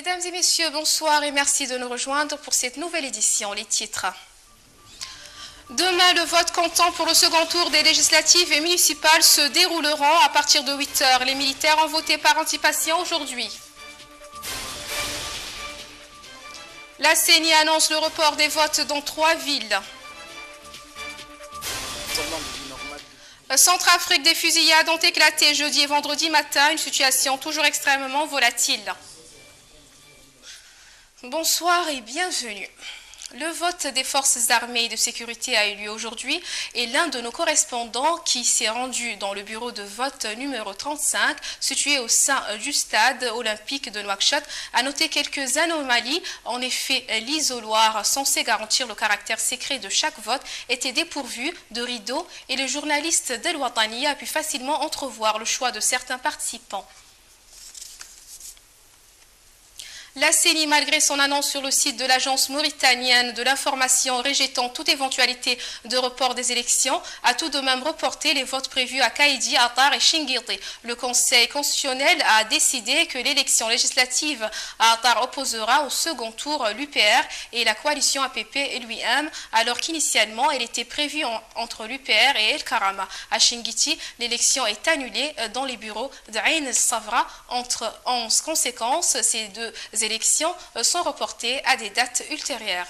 Mesdames et messieurs, bonsoir et merci de nous rejoindre pour cette nouvelle édition. Les titres. Demain, le vote comptant pour le second tour des législatives et municipales se dérouleront à partir de 8 h. Les militaires ont voté par anticipation aujourd'hui. La CENI annonce le report des votes dans 3 villes. Centrafrique, des fusillades ont éclaté jeudi et vendredi matin, une situation toujours extrêmement volatile. Bonsoir et bienvenue. Le vote des forces armées et de sécurité a eu lieu aujourd'hui et l'un de nos correspondants qui s'est rendu dans le bureau de vote numéro 35, situé au sein du stade olympique de Nouakchott, a noté quelques anomalies. En effet, l'isoloir censé garantir le caractère secret de chaque vote était dépourvu de rideaux et le journaliste d'El Watani a pu facilement entrevoir le choix de certains participants. La CENI, malgré son annonce sur le site de l'agence mauritanienne de l'information rejetant toute éventualité de report des élections, a tout de même reporté les votes prévus à Kaïdi, Attar et Chinguitti. Le Conseil constitutionnel a décidé que l'élection législative à Attar opposera au second tour l'UPR et la coalition APP et l'UIM, alors qu'initialement elle était prévue entre l'UPR et El Karama. À Chinguitti, l'élection est annulée dans les bureaux d'Ain Savra. En conséquence, ces deux élections sont reportées à des dates ultérieures.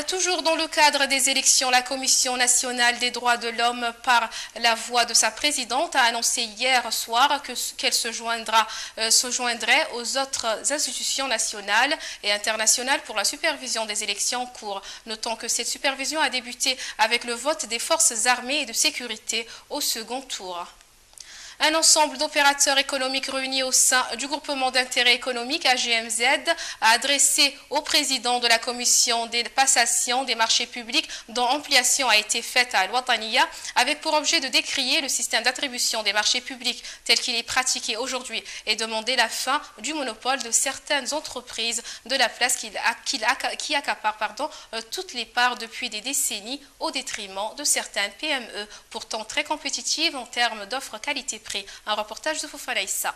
Toujours dans le cadre des élections, la Commission nationale des droits de l'homme, par la voix de sa présidente, a annoncé hier soir qu'elle se joindrait aux autres institutions nationales et internationales pour la supervision des élections en cours. Notons que cette supervision a débuté avec le vote des forces armées et de sécurité au second tour. Un ensemble d'opérateurs économiques réunis au sein du groupement d'intérêt économique AGMZ a adressé au président de la commission des passations des marchés publics dont ampliation a été faite à Al-Wataniya avec pour objet de décrier le système d'attribution des marchés publics tel qu'il est pratiqué aujourd'hui et demander la fin du monopole de certaines entreprises de la place qui accaparent toutes les parts depuis des décennies au détriment de certaines PME pourtant très compétitives en termes d'offres qualité-prix. Un reportage de Fofana Issa.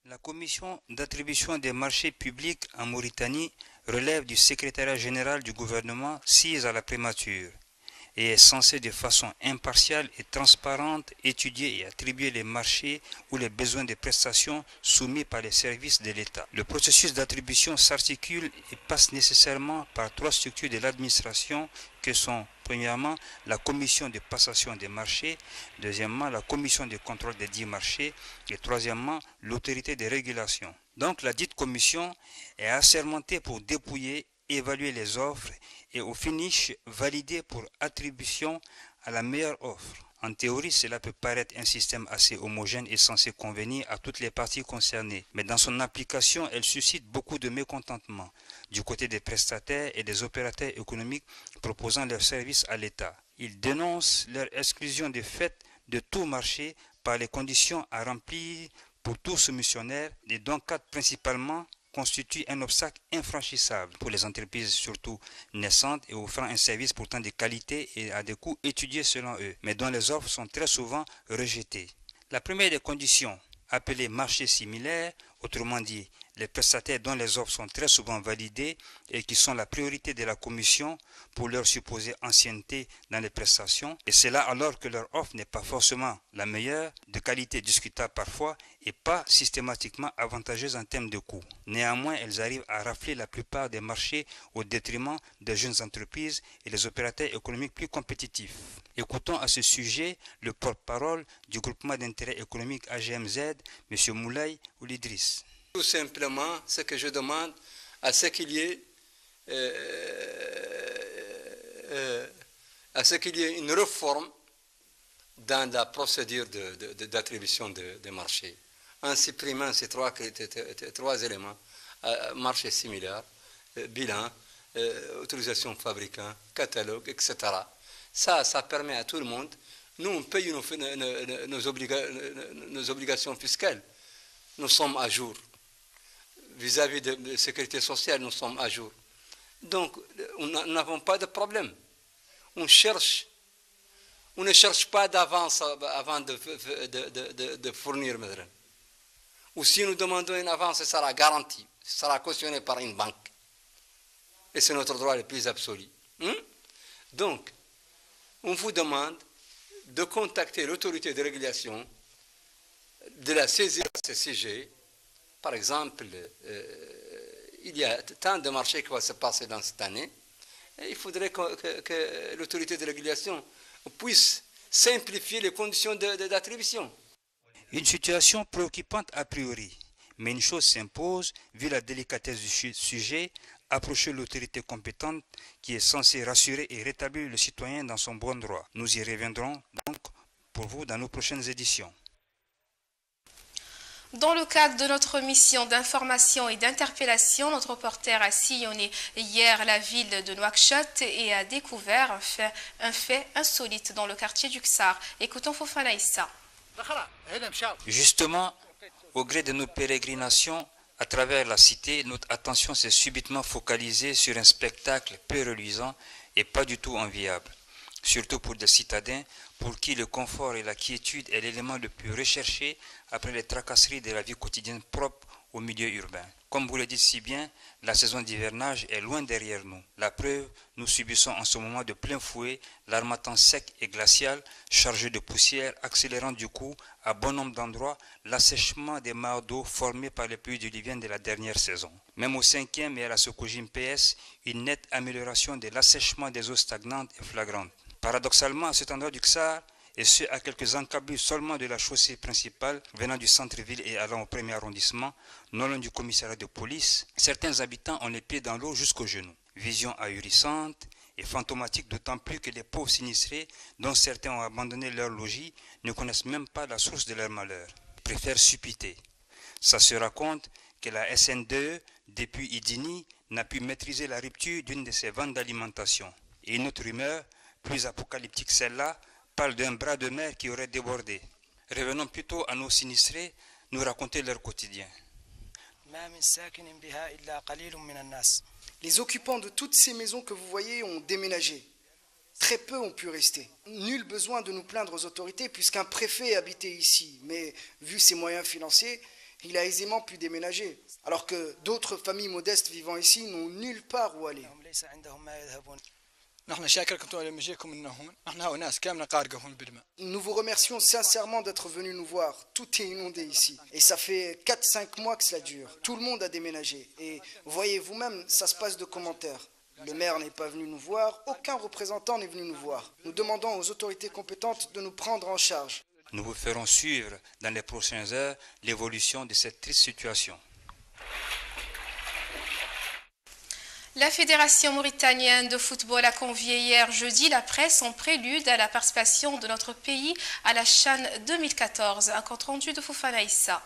La commission d'attribution des marchés publics en Mauritanie relève du secrétariat général du gouvernement sise à la primature et est censée de façon impartiale et transparente étudier et attribuer les marchés ou les besoins de prestations soumis par les services de l'État. Le processus d'attribution s'articule et passe nécessairement par 3 structures de l'administration que sont premièrement la commission de passation des marchés, deuxièmement la commission de contrôle des 10 marchés et troisièmement l'autorité de régulation. Donc la dite commission est assermentée pour dépouiller, évaluer les offres et au finish valider pour attribution à la meilleure offre. En théorie, cela peut paraître un système assez homogène et censé convenir à toutes les parties concernées. Mais dans son application, elle suscite beaucoup de mécontentement du côté des prestataires et des opérateurs économiques proposant leurs services à l'État. Ils dénoncent leur exclusion de fait de tout marché par les conditions à remplir pour tout soumissionnaire et dont 4 principalement constitue un obstacle infranchissable pour les entreprises surtout naissantes et offrant un service pourtant de qualité et à des coûts étudiés selon eux, mais dont les offres sont très souvent rejetées. La première des conditions, appelée marché similaire, autrement dit les prestataires dont les offres sont très souvent validées et qui sont la priorité de la commission pour leur supposée ancienneté dans les prestations, et cela alors que leur offre n'est pas forcément la meilleure, de qualité discutable parfois, et pas systématiquement avantageuse en termes de coût. Néanmoins, elles arrivent à rafler la plupart des marchés au détriment des jeunes entreprises et les opérateurs économiques plus compétitifs. Écoutons à ce sujet le porte-parole du groupement d'intérêt économique AGMZ, M. Moulay Oulidris. Tout simplement, ce que je demande, à ce qu'il y ait une réforme dans la procédure d'attribution des marchés, en supprimant ces 3 éléments, marché similaire, bilan, autorisation fabricant, catalogue, etc. Ça permet à tout le monde. Nous, on paye nos obligations fiscales. Nous sommes à jour. Vis-à-vis de la sécurité sociale, nous sommes à jour. Donc, nous n'avons pas de problème. On ne cherche pas d'avance avant de fournir. Ou si nous demandons une avance, ce sera garanti, ce sera cautionné par une banque. Et c'est notre droit le plus absolu. Donc, on vous demande de contacter l'autorité de régulation, de la saisir à ce sujet. Par exemple, il y a tant de marchés qui vont se passer dans cette année. Et il faudrait que l'autorité de régulation puisse simplifier les conditions d'attribution. Une situation préoccupante a priori, mais une chose s'impose, vu la délicatesse du sujet, approcher l'autorité compétente qui est censée rassurer et rétablir le citoyen dans son bon droit. Nous y reviendrons donc pour vous dans nos prochaines éditions. Dans le cadre de notre mission d'information et d'interpellation, notre reporter a sillonné hier la ville de Nouakchott et a découvert un fait insolite dans le quartier du Ksar. Écoutons Fofana Issa. Justement, au gré de nos pérégrinations à travers la cité, notre attention s'est subitement focalisée sur un spectacle peu reluisant et pas du tout enviable. Surtout pour des citadins pour qui le confort et la quiétude est l'élément le plus recherché après les tracasseries de la vie quotidienne propre au milieu urbain. Comme vous le dites si bien, la saison d'hivernage est loin derrière nous. La preuve, nous subissons en ce moment de plein fouet l'armatan sec et glacial chargé de poussière, accélérant du coup, à bon nombre d'endroits, l'assèchement des mares d'eau formées par les pluies diluviennes de la dernière saison. Même au 5e et à la Sokojim PS, une nette amélioration de l'assèchement des eaux stagnantes est flagrante. Paradoxalement, à cet endroit du Ksar, et ce à quelques encablures seulement de la chaussée principale venant du centre-ville et allant au premier arrondissement, non loin du commissariat de police, certains habitants ont les pieds dans l'eau jusqu'aux genoux. Vision ahurissante et fantomatique, d'autant plus que les pauvres sinistrés, dont certains ont abandonné leur logis, ne connaissent même pas la source de leur malheur. Ils préfèrent suppiter. Ça se raconte que la SN2, depuis Idini, n'a pu maîtriser la rupture d'une de ses vannes d'alimentation. Et une autre rumeur, plus apocalyptique celle-là, parle d'un bras de mer qui aurait débordé. Revenons plutôt à nos sinistrés, nous raconter leur quotidien. Les occupants de toutes ces maisons que vous voyez ont déménagé. Très peu ont pu rester. Nul besoin de nous plaindre aux autorités puisqu'un préfet habitait ici. Mais vu ses moyens financiers, il a aisément pu déménager. Alors que d'autres familles modestes vivant ici n'ont nulle part où aller. Nous vous remercions sincèrement d'être venus nous voir. Tout est inondé ici. Et ça fait 4-5 mois que cela dure. Tout le monde a déménagé. Et voyez vous-même, ça se passe de commentaires. Le maire n'est pas venu nous voir, aucun représentant n'est venu nous voir. Nous demandons aux autorités compétentes de nous prendre en charge. Nous vous ferons suivre dans les prochaines heures l'évolution de cette triste situation. La Fédération mauritanienne de football a convié hier jeudi la presse en prélude à la participation de notre pays à la CHAN 2014. Un compte rendu de Fofana Issa.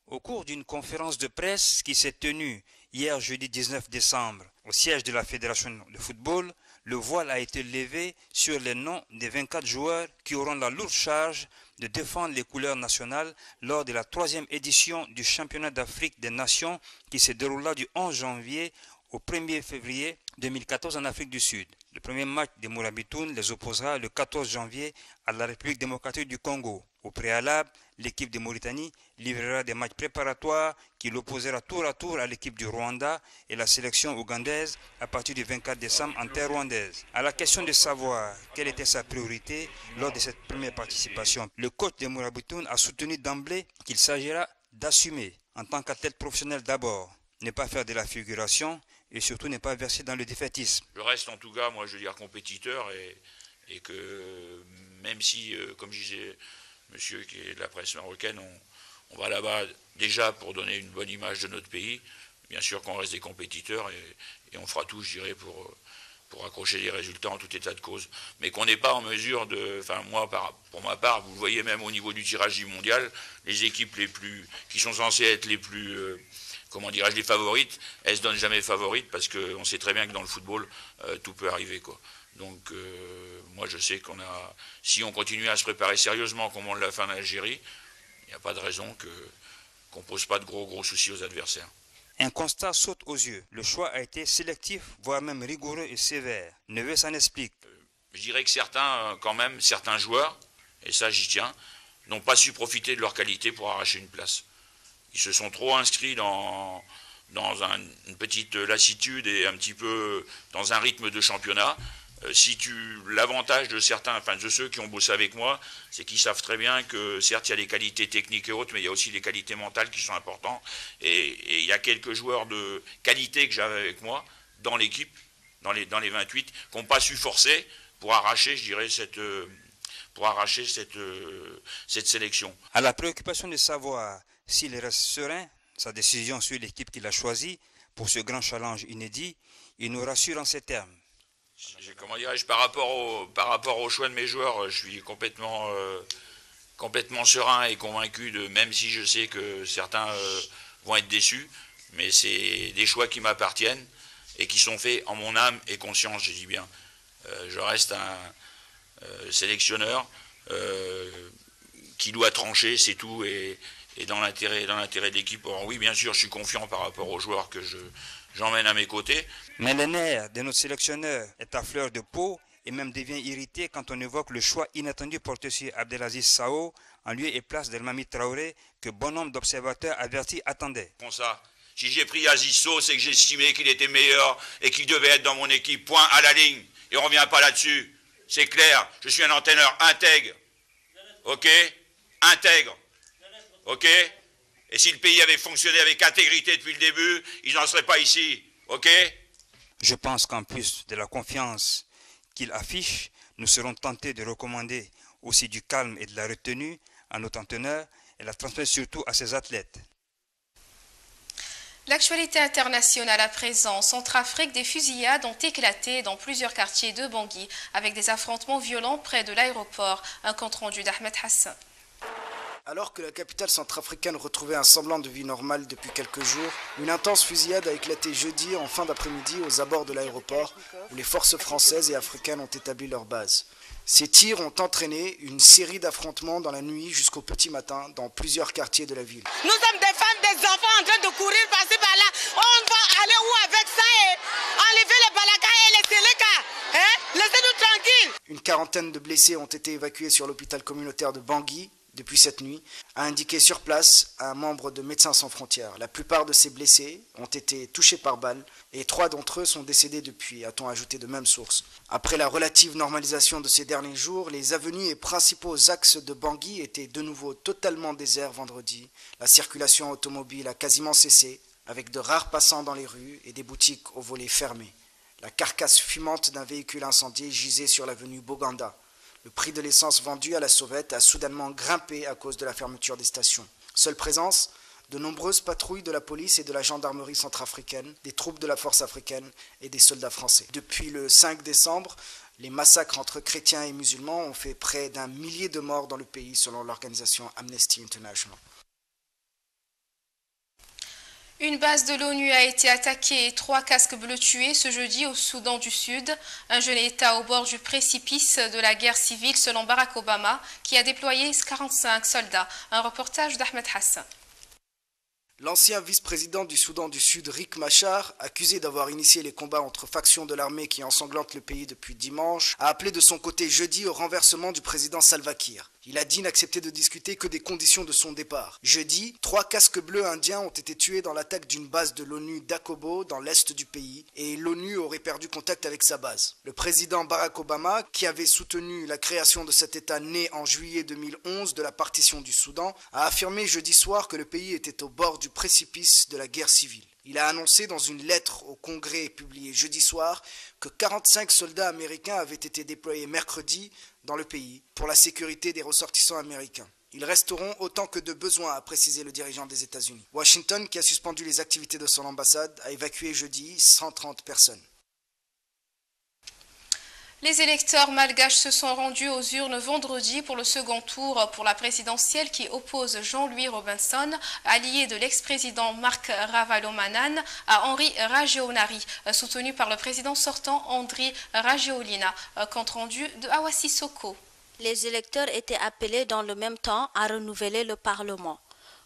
Au cours d'une conférence de presse qui s'est tenue hier jeudi 19 décembre au siège de la Fédération de football, le voile a été levé sur les noms des 24 joueurs qui auront la lourde charge de défendre les couleurs nationales lors de la 3e édition du championnat d'Afrique des Nations qui se déroula du 11 janvier au 1er février 2014 en Afrique du Sud. Le premier match des Mourabitoun les opposera le 14 janvier à la République démocratique du Congo. Au préalable, l'équipe de Mauritanie livrera des matchs préparatoires qui l'opposera tour à tour à l'équipe du Rwanda et la sélection ougandaise à partir du 24 décembre en terre rwandaise. À la question de savoir quelle était sa priorité lors de cette première participation, le coach de Mourabitoun a soutenu d'emblée qu'il s'agira d'assumer en tant qu'athlète professionnel d'abord, ne pas faire de la figuration et surtout ne pas verser dans le défaitisme. Je reste en tout cas, moi je veux dire, compétiteur et que même si, comme je disais, monsieur qui est de la presse marocaine, on va là-bas déjà pour donner une bonne image de notre pays, bien sûr qu'on reste des compétiteurs et on fera tout, je dirais, pour accrocher des résultats en tout état de cause. Mais qu'on n'est pas en mesure de... Enfin, moi, pour ma part, vous le voyez même au niveau du tirage du mondial, les équipes qui sont censées être les plus... comment dirais-je, les favorites, elles ne se donnent jamais favorites parce qu'on sait très bien que dans le football, tout peut arriver, quoi. Donc, moi, je sais si on continue à se préparer sérieusement comme on l'a fait en Algérie, il n'y a pas de raison qu'on ne pose pas de gros soucis aux adversaires. Un constat saute aux yeux. Le choix a été sélectif, voire même rigoureux et sévère. Neves s'en explique. Je dirais que certains joueurs, et ça j'y tiens, n'ont pas su profiter de leur qualité pour arracher une place. ils se sont trop inscrits dans une petite lassitude et un petit peu dans un rythme de championnat. L'avantage de certains, enfin de ceux qui ont bossé avec moi, c'est qu'ils savent très bien que certes il y a des qualités techniques et autres, mais il y a aussi les qualités mentales qui sont importantes. Et il y a quelques joueurs de qualité que j'avais avec moi dans l'équipe, dans les 28, qui n'ont pas su forcer pour arracher, je dirais, cette sélection. À la préoccupation de savoir s'il reste serein, sa décision sur l'équipe qu'il a choisie pour ce grand challenge inédit, il nous rassure en ces termes. Comment dirais-je, par rapport au choix de mes joueurs, je suis complètement serein et convaincu, même si je sais que certains vont être déçus, mais c'est des choix qui m'appartiennent et qui sont faits en mon âme et conscience, je dis bien. Je reste un sélectionneur qui doit trancher, c'est tout, et dans l'intérêt de l'équipe. Oui, bien sûr, je suis confiant par rapport aux joueurs que j'emmène à mes côtés. Mais le nerf de notre sélectionneur est à fleur de peau et même devient irrité quand on évoque le choix inattendu porté sur Abdelaziz Sao en lieu et place d'Elmami Traoré que bon nombre d'observateurs avertis attendaient. Bon ça, si j'ai pris Aziz Sow, c'est que j'estimais qu'il était meilleur et qu'il devait être dans mon équipe. Point à la ligne. Et on ne revient pas là-dessus. C'est clair, je suis un entraîneur intègre. Ok? Intègre. Ok? Et si le pays avait fonctionné avec intégrité depuis le début, ils n'en seraient pas ici. Ok? Je pense qu'en plus de la confiance qu'il affiche, nous serons tentés de recommander aussi du calme et de la retenue à notre entraîneur et la transmettre surtout à ses athlètes. L'actualité internationale à présent, Centrafrique, des fusillades ont éclaté dans plusieurs quartiers de Bangui avec des affrontements violents près de l'aéroport. Un compte-rendu d'Ahmed Hassan. Alors que la capitale centrafricaine retrouvait un semblant de vie normale depuis quelques jours, une intense fusillade a éclaté jeudi en fin d'après-midi aux abords de l'aéroport où les forces françaises et africaines ont établi leur base. Ces tirs ont entraîné une série d'affrontements dans la nuit jusqu'au petit matin dans plusieurs quartiers de la ville. Nous sommes des femmes, des enfants en train de courir par-ci par-là. On va aller où avec ça et enlever les balakas et les télékas, laissez-nous tranquilles. Une quarantaine de blessés ont été évacués sur l'hôpital communautaire de Bangui depuis cette nuit, a indiqué sur place un membre de Médecins sans frontières. La plupart de ces blessés ont été touchés par balle et 3 d'entre eux sont décédés depuis, a-t-on ajouté de même source. Après la relative normalisation de ces derniers jours, les avenues et principaux axes de Bangui étaient de nouveau totalement déserts vendredi. La circulation automobile a quasiment cessé, avec de rares passants dans les rues et des boutiques aux volets fermés. La carcasse fumante d'un véhicule incendié gisait sur l'avenue Boganda. Le prix de l'essence vendue à la sauvette a soudainement grimpé à cause de la fermeture des stations. Seule présence, de nombreuses patrouilles de la police et de la gendarmerie centrafricaine, des troupes de la force africaine et des soldats français. Depuis le 5 décembre, les massacres entre chrétiens et musulmans ont fait près d'1 millier de morts dans le pays selon l'organisation Amnesty International. Une base de l'ONU a été attaquée et 3 casques bleus tués ce jeudi au Soudan du Sud. Un jeune État au bord du précipice de la guerre civile selon Barack Obama qui a déployé 45 soldats. Un reportage d'Ahmed Hassan. L'ancien vice-président du Soudan du Sud, Riek Machar, accusé d'avoir initié les combats entre factions de l'armée qui ensanglantent le pays depuis dimanche, a appelé de son côté jeudi au renversement du président Salva Kiir. Il a dit n'accepter de discuter que des conditions de son départ. Jeudi, 3 casques bleus indiens ont été tués dans l'attaque d'une base de l'ONU d'Akobo dans l'est du pays et l'ONU aurait perdu contact avec sa base. Le président Barack Obama, qui avait soutenu la création de cet État né en juillet 2011 de la partition du Soudan, a affirmé jeudi soir que le pays était au bord du précipice de la guerre civile. Il a annoncé dans une lettre au Congrès publiée jeudi soir que 45 soldats américains avaient été déployés mercredi dans le pays pour la sécurité des ressortissants américains. Ils resteront autant que de besoin, a précisé le dirigeant des États-Unis. Washington, qui a suspendu les activités de son ambassade, a évacué jeudi 130 personnes. Les électeurs malgaches se sont rendus aux urnes vendredi pour le second tour pour la présidentielle qui oppose Jean-Louis Robinson, allié de l'ex-président Marc Ravalomanana, à Henri Rajoelina, soutenu par le président sortant Andry Rajoelina. Compte rendu de Awa Sissoko. Les électeurs étaient appelés dans le même temps à renouveler le Parlement.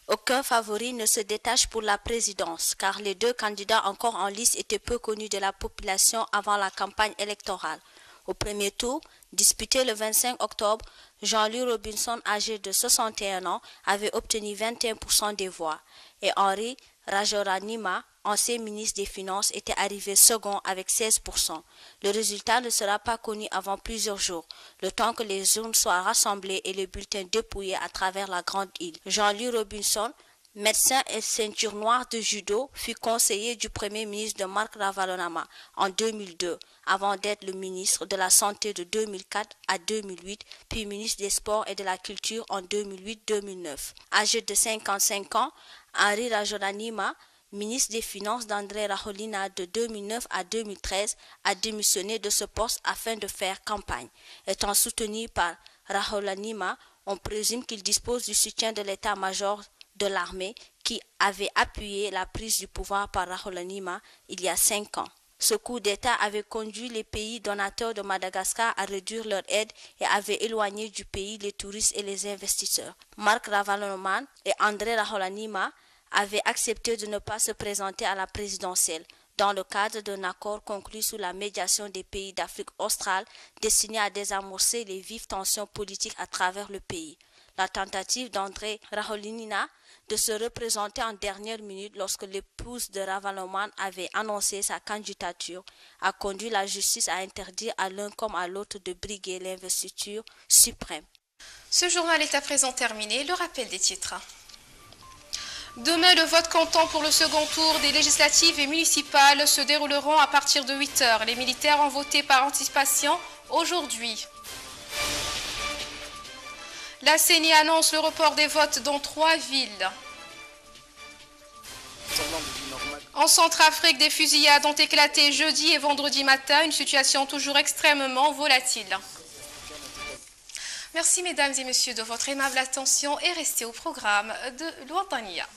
Aucun favori ne se détache pour la présidence, car les 2 candidats encore en lice étaient peu connus de la population avant la campagne électorale. Au premier tour, disputé le 25 octobre, Jean-Louis Robinson, âgé de 61 ans, avait obtenu 21% des voix et Henri Rajoelinaama, ancien ministre des Finances, était arrivé second avec 16%. Le résultat ne sera pas connu avant plusieurs jours, le temps que les urnes soient rassemblées et les bulletins dépouillés à travers la grande île. Jean-Louis Robinson, médecin et ceinture noire de judo, fut conseiller du Premier ministre de Marc Ravalomanana en 2002, avant d'être le ministre de la Santé de 2004 à 2008, puis ministre des Sports et de la Culture en 2008-2009. Âgé de 55 ans, Henri Rajoelinaama, ministre des Finances d'André Rajoelina de 2009 à 2013, a démissionné de ce poste afin de faire campagne. Étant soutenu par Rajoelinaama, on présume qu'il dispose du soutien de l'état-major de l'armée qui avait appuyé la prise du pouvoir par Rajoelinaama il y a 5 ans. Ce coup d'État avait conduit les pays donateurs de Madagascar à réduire leur aide et avait éloigné du pays les touristes et les investisseurs. Marc Ravalomanana et André Rajoelinaama avaient accepté de ne pas se présenter à la présidentielle dans le cadre d'un accord conclu sous la médiation des pays d'Afrique australe destiné à désamorcer les vives tensions politiques à travers le pays. La tentative d'André Rajoelina de se représenter en dernière minute lorsque l'épouse de Ravalomanana avait annoncé sa candidature a conduit la justice à interdire à l'un comme à l'autre de briguer l'investiture suprême. Ce journal est à présent terminé. Le rappel des titres. Demain, le vote comptant pour le second tour des législatives et municipales se dérouleront à partir de 8 h. Les militaires ont voté par anticipation aujourd'hui. La CENI annonce le report des votes dans 3 villes. En Centrafrique, des fusillades ont éclaté jeudi et vendredi matin, une situation toujours extrêmement volatile. Merci mesdames et messieurs de votre aimable attention et restez au programme de l'Ouattania.